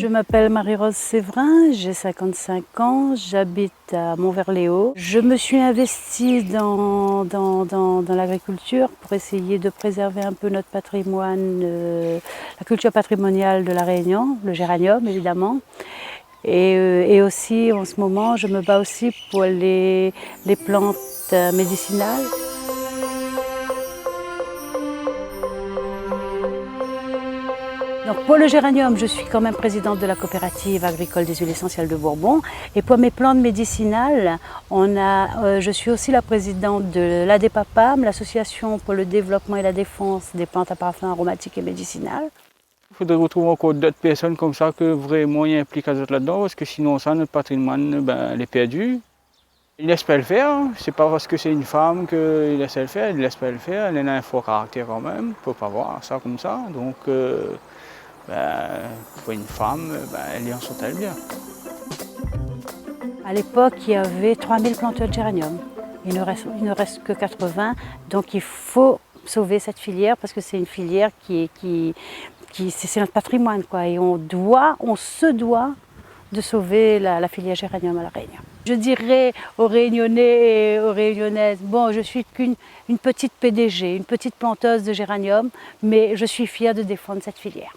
Je m'appelle Marie-Rose Séverin, j'ai 55 ans, j'habite à Montverléau. Je me suis investie dans l'agriculture pour essayer de préserver un peu notre patrimoine, la culture patrimoniale de la Réunion, le géranium évidemment. Et aussi en ce moment, je me bats aussi pour les plantes médicinales. Donc pour le géranium, je suis quand même présidente de la coopérative agricole des huiles essentielles de Bourbon. Et pour mes plantes médicinales, je suis aussi la présidente de l'ADEPAPAM, l'association pour le développement et la défense des plantes à parfum aromatiques et médicinales. Il faudrait retrouver encore d'autres personnes comme ça que vraiment y impliquent là-dedans, parce que sinon ça, notre patrimoine, elle est perdu. Il ne laisse pas le faire, c'est pas parce que c'est une femme qu'il laisse le faire, il ne laisse pas le faire, elle a un fort caractère quand même, on ne peut pas voir ça comme ça. Donc pour une femme, elle y en sort-elle bien. À l'époque, il y avait 3000 planteurs de géranium. Il ne reste que 80, donc il faut sauver cette filière parce que c'est une filière c'est notre patrimoine, quoi. Et on se doit de sauver la filière géranium à La Réunion. Je dirais aux Réunionnais et aux Réunionnaises, bon, je suis qu'une petite PDG, une petite planteuse de géranium, mais je suis fière de défendre cette filière.